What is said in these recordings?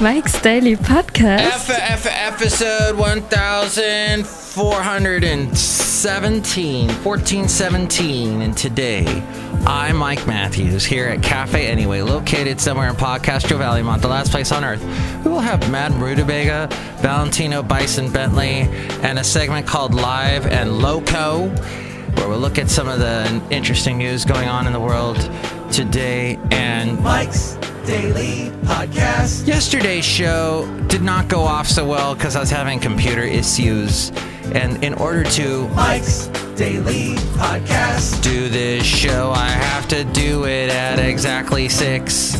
Mike's Daily Podcast. Episode 1417. And today, I'm Mike Matthews here at Café Anyway, located somewhere in Podcastro Valley, the last place on earth. We will have Madame Rootabega, Valentino, Bison Bentley, and a segment called Live and LOCO, where we'll look at some of the interesting news going on in the world today. And Mike's Daily Podcast. Yesterday's show did not go off so well because I was having computer issues. And in order to Mike's Daily Podcast do this show, I have to do it at exactly 6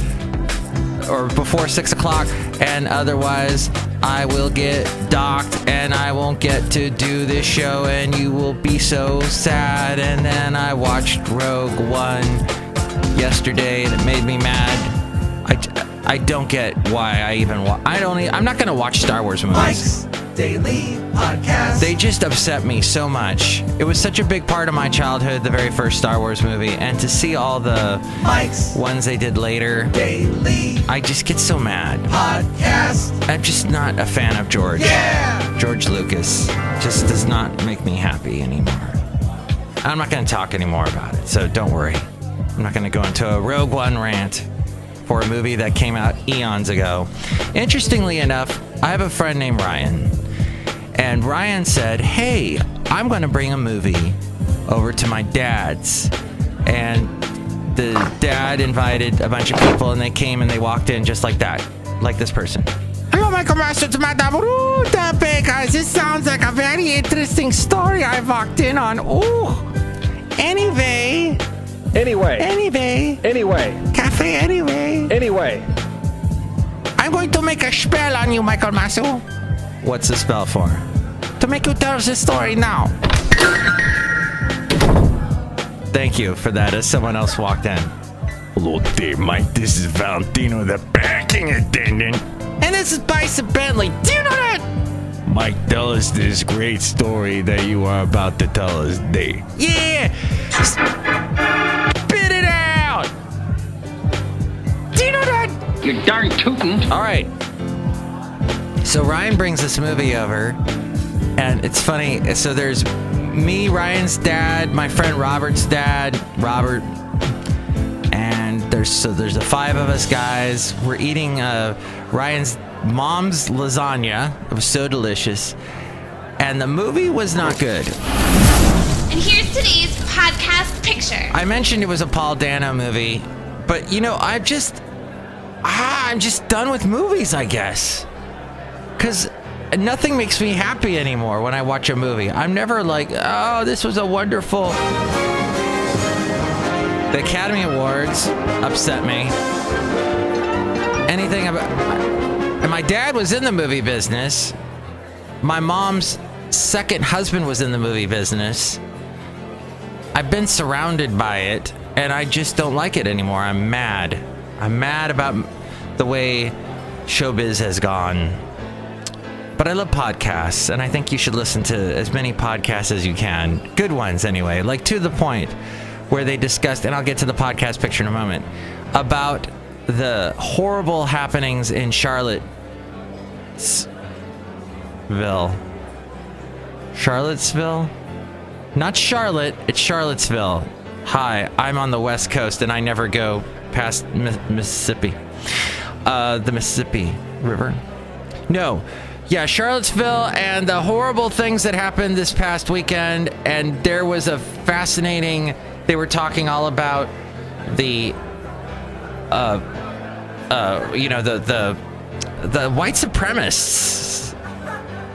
or before 6 o'clock. And otherwise, I will get docked and I won't get to do this show. And you will be so sad. And then I watched Rogue One yesterday and it made me mad. I don't get why I even I'm not going to watch Star Wars movies. Mike's Daily Podcast. They just upset me so much. It was such a big part of my childhood, the very first Star Wars movie, and to see all the Mike's ones they did later, Daily I just get so mad. Podcast. I'm just not a fan of George. Yeah! George Lucas just does not make me happy anymore. I'm not going to talk anymore about it, so don't worry. I'm not going to go into a Rogue One rant for a movie that came out eons ago. Interestingly enough, I have a friend named Ryan, and Ryan said, hey, I'm going to bring a movie over to my dad's. And the dad invited a bunch of people, and they came and they walked in just like that, like this person. Hello, Michael Master to Madame Rootabega. This sounds like a very interesting story I walked in on. Ooh. Anyway. Café Anyway. I'm going to make a spell on you, Michael Masu. What's the spell for? To make you tell the story now. Thank you for that, as someone else walked in. Hello there, Mike. This is Valentino, the banking attendant. And this is Bison Bentley. Do you know that? Mike, tell us this great story that you are about to tell us today. Yeah! Spit it out! Do you know that? You darn tootin'. All right. So Ryan brings this movie over, and it's funny. So there's me, Ryan's dad, my friend Robert's dad, Robert, and there's the 5 of us guys. We're eating Ryan's mom's lasagna. It was so delicious, and the movie was not good. And here's today's podcast picture. I mentioned it was a Paul Dano movie, but you know, I'm just done with movies, I guess. Because nothing makes me happy anymore when I watch a movie. I'm never like, oh, this was a wonderful... The Academy Awards upset me. Anything about... And my dad was in the movie business. My mom's second husband was in the movie business. I've been surrounded by it, and I just don't like it anymore. I'm mad. I'm mad about the way showbiz has gone. But I love podcasts, and I think you should listen to as many podcasts as you can. Good ones, anyway. Like To The Point, where they discussed, and I'll get to the podcast picture in a moment, about the horrible happenings in Charlottesville. Not Charlotte, it's Charlottesville. Hi, I'm on the West Coast and I never go past Mississippi. The Mississippi River. No. Yeah, Charlottesville and the horrible things that happened this past weekend. And there was a fascinating, they were talking all about the, the white supremacists.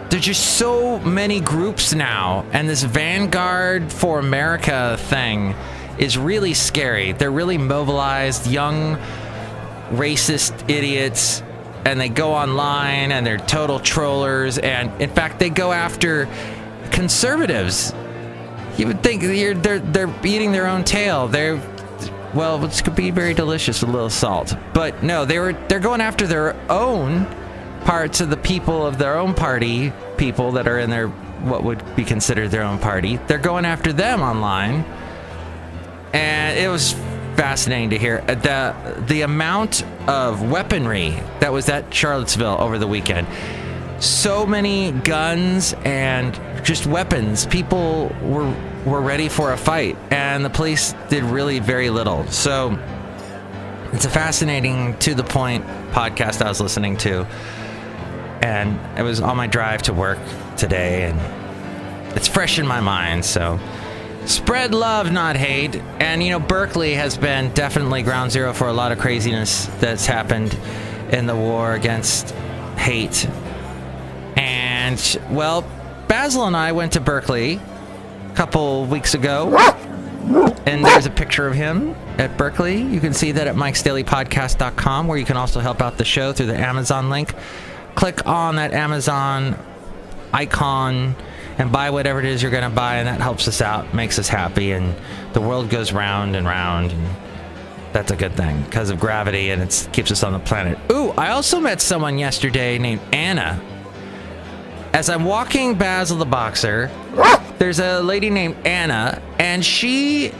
There's just so many groups now, and this Vanguard for America thing is really scary. They're really mobilized, young, racist idiots, and they go online, and they're total trollers, and in fact, they go after conservatives. You would think they're eating their own tail. Well, this could be very delicious with a little salt, but no, they're going after their own parts of the people of their own party, people that are in their what would be considered their own party. They're going after them online, and it was fascinating to hear the amount of weaponry that was at Charlottesville over the weekend. So many guns and just weapons. People were ready for a fight, and the police did really very little. So it's a fascinating, to the point podcast I was listening to, and it was on my drive to work today, and it's fresh in my mind. So spread love, not hate. And Berkeley has been definitely ground zero for a lot of craziness that's happened in the war against hate. And well, Basil and I went to Berkeley a couple weeks ago, and there's a picture of him at Berkeley. You can see that at mikesdailypodcast.com, where you can also help out the show through the Amazon link. Click on that Amazon icon and buy whatever it is you're going to buy, and that helps us out, makes us happy, and the world goes round and round, and that's a good thing because of gravity, and it keeps us on the planet. Ooh, I also met someone yesterday named Anna. As I'm walking Basil the Boxer, there's a lady named Anna, and she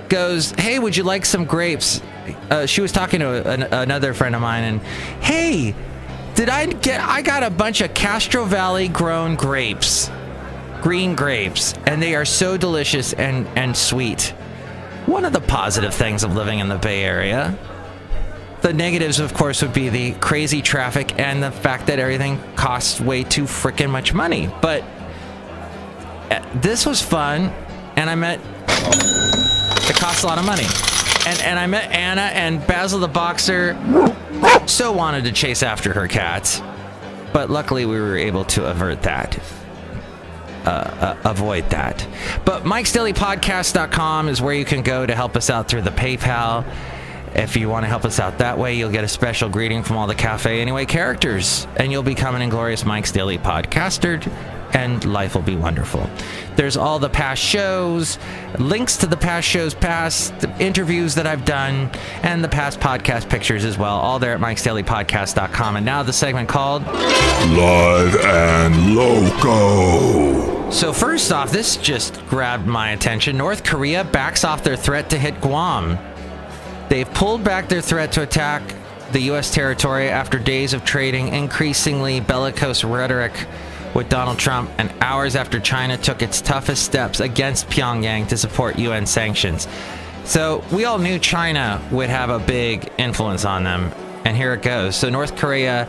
goes, "Hey, would you like some grapes?" She was talking to another friend of mine, and, "Hey, I got a bunch of Castro Valley grown grapes, green grapes, and they are so delicious and sweet." One of the positive things of living in the Bay Area. The negatives, of course, would be the crazy traffic and the fact that everything costs way too freaking much money. But this was fun, and it costs a lot of money. And I met Anna, and Basil the Boxer so wanted to chase after her cats. But luckily we were able to avoid that. But Mike'sDailyPodcast.com is where you can go to help us out through the PayPal. If you want to help us out that way, you'll get a special greeting from all the Café Anyway characters, and you'll become an inglorious Mike's Daily Podcaster, and life will be wonderful. There's all the past shows, links to the past shows, past interviews that I've done, and the past podcast pictures as well, all there at Mike'sDailyPodcast.com. And now the segment called Live and Loco. So first off, this just grabbed my attention. North Korea backs off their threat to hit Guam. They've pulled back their threat to attack the U.S. territory after days of trading increasingly bellicose rhetoric with Donald Trump, and hours after China took its toughest steps against Pyongyang to support UN sanctions. So we all knew China would have a big influence on them, and here it goes. So North Korea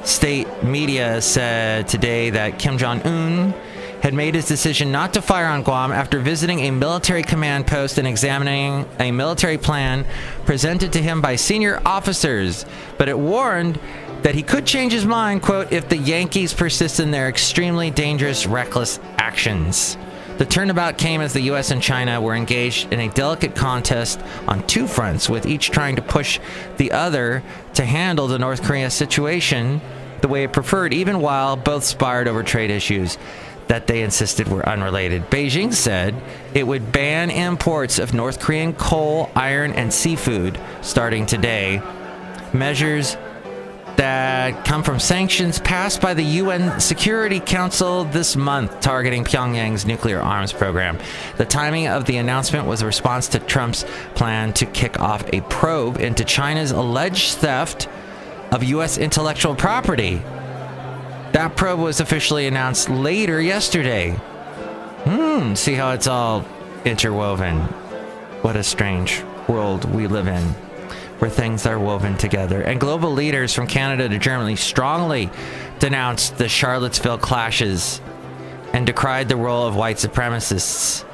state media said today that Kim Jong-un had made his decision not to fire on Guam after visiting a military command post and examining a military plan presented to him by senior officers. But it warned that he could change his mind, quote, if the Yankees persist in their extremely dangerous, reckless actions. The turnabout came as the U.S. and China were engaged in a delicate contest on two fronts, with each trying to push the other to handle the North Korea situation the way it preferred, even while both sparred over trade issues that they insisted were unrelated. Beijing said it would ban imports of North Korean coal, iron, and seafood starting today. Measures that come from sanctions passed by the UN Security Council this month targeting Pyongyang's nuclear arms program. The timing of the announcement was a response to Trump's plan to kick off a probe into China's alleged theft of U.S. intellectual property. That probe was officially announced later yesterday. See how it's all interwoven. What a strange world we live in, where things are woven together. And global leaders from Canada to Germany strongly denounced the Charlottesville clashes and decried the role of white supremacists.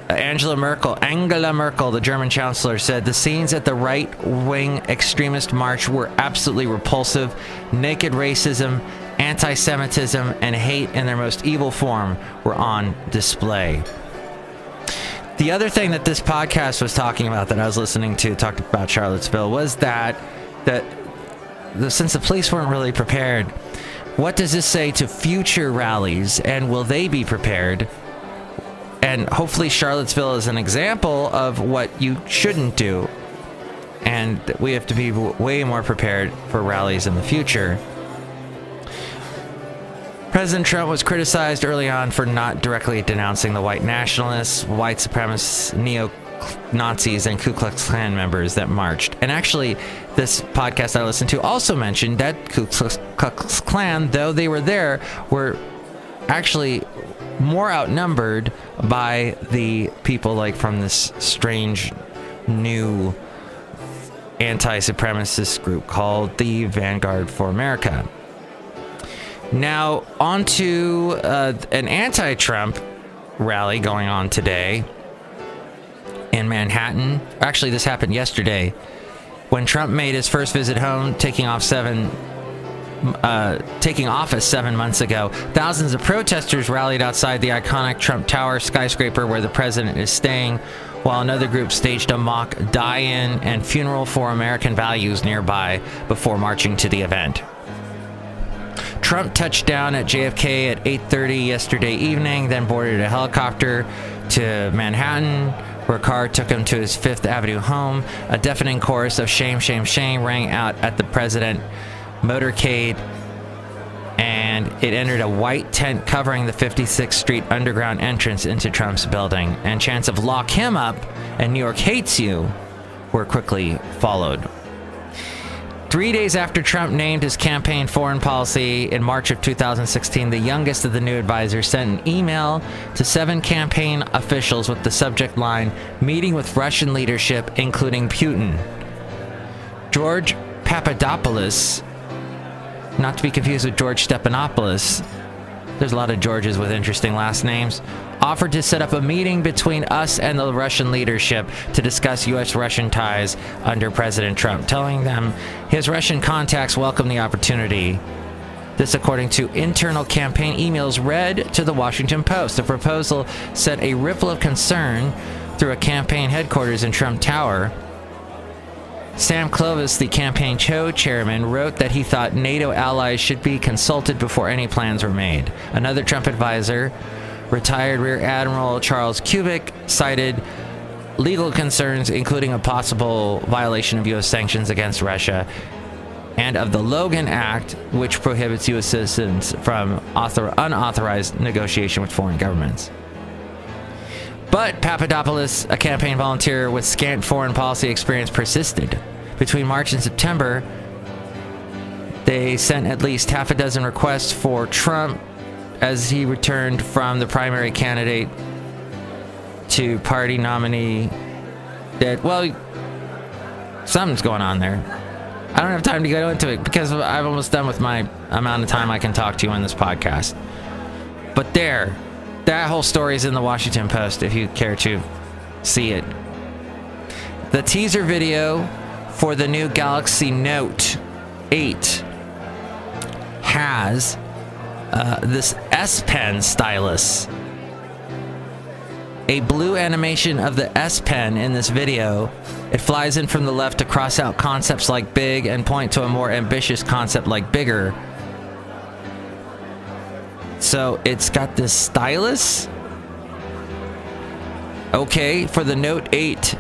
Angela Merkel, the German chancellor, said the scenes at the right-wing extremist march were absolutely repulsive. Naked racism, anti-Semitism, and hate in their most evil form were on display. The other thing that this podcast was talking about that I was listening to, talked about Charlottesville, was that since the police weren't really prepared, what does this say to future rallies, and will they be prepared? And hopefully Charlottesville is an example of what you shouldn't do. And we have to be way more prepared for rallies in the future. President Trump was criticized early on for not directly denouncing the white nationalists, white supremacists, Nazis and Ku Klux Klan members that marched. And actually, this podcast I listened to also mentioned that Ku Klux Klan, though they were there, were actually more outnumbered by the people like from this strange new anti-supremacist group called the Vanguard for America. Now, on to an anti-Trump rally going on today in Manhattan. Actually, this happened yesterday when Trump made his first visit home, taking office 7 months ago. Thousands of protesters rallied outside the iconic Trump Tower skyscraper where the president is staying, while another group staged a mock die-in and funeral for American values nearby before marching to the event. Trump touched down at JFK at 8:30 yesterday evening, then boarded a helicopter to Manhattan, where a car took him to his Fifth Avenue home. A deafening chorus of "Shame, shame, shame" rang out at the president motorcade, and it entered a white tent covering the 56th Street underground entrance into Trump's building, and chants of "Lock him up" and "New York hates you" were quickly followed. 3 days after Trump named his campaign foreign policy in March of 2016, the youngest of the new advisors sent an email to 7 campaign officials with the subject line, "Meeting with Russian leadership, including Putin." George Papadopoulos, not to be confused with George Stephanopoulos, there's a lot of Georges with interesting last names, offered to set up a meeting between us and the Russian leadership to discuss U.S.-Russian ties under President Trump, telling them his Russian contacts welcome the opportunity. This according to internal campaign emails read to the Washington Post. The proposal sent a ripple of concern through a campaign headquarters in Trump Tower. Sam Clovis, the campaign chairman, wrote that he thought NATO allies should be consulted before any plans were made. Another Trump advisor, retired Rear Admiral Charles Kubik, cited legal concerns, including a possible violation of U.S. sanctions against Russia and of the Logan Act, which prohibits U.S. citizens from unauthorized negotiation with foreign governments. But Papadopoulos, a campaign volunteer with scant foreign policy experience, persisted. Between March and September, they sent at least half a dozen requests for Trump as he returned from the primary candidate to party nominee. Something's going on there. I don't have time to go into it because I'm almost done with my amount of time I can talk to you on this podcast. But that whole story is in the Washington Post if you care to see it. The teaser video for the new Galaxy Note 8 has this S Pen stylus. A blue animation of the S Pen in this video. It flies in from the left to cross out concepts like big and point to a more ambitious concept like bigger. So it's got this stylus. Okay, for the Note 8.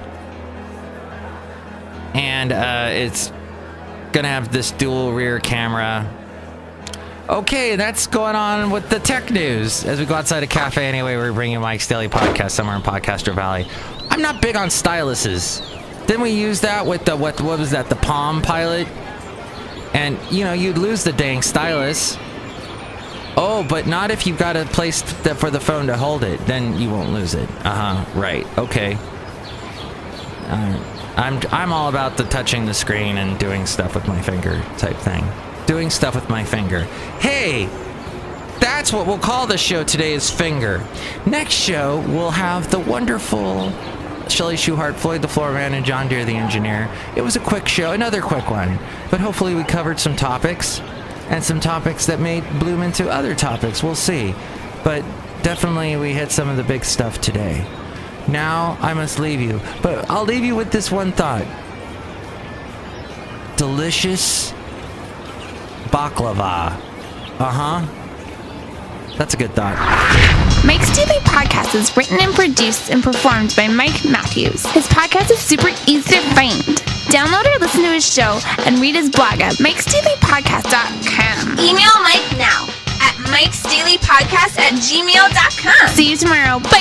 And it's gonna have this dual rear camera. Okay, that's going on with the tech news. As we go outside of Café Anyway, we're bringing Mike's Daily Podcast somewhere in Podcaster Valley. I'm not big on styluses. Didn't we use that with the, what was that, the Palm Pilot? And, you'd lose the dang stylus. Oh, but not if you've got a place for the phone to hold it. Then you won't lose it. Right. Okay. I'm all about the touching the screen and doing stuff with my finger type thing. Doing stuff with my finger. Hey, that's what we'll call the show today, is Finger. Next show, we'll have the wonderful Chely Shoehart, Floyd the Floorman, and John Deere the Engineer. It was a quick show, another quick one. But hopefully we covered some topics, and some topics that may bloom into other topics. We'll see. But definitely we hit some of the big stuff today. Now I must leave you. But I'll leave you with this one thought. Delicious baklava. That's a good thought. Mike's Daily Podcast is written and produced and performed by Mike Matthews. His podcast is super easy to find. Download or listen to his show and read his blog at mikesdailypodcast.com. Email Mike now at mikesdailypodcast@gmail.com. See you tomorrow. Bye.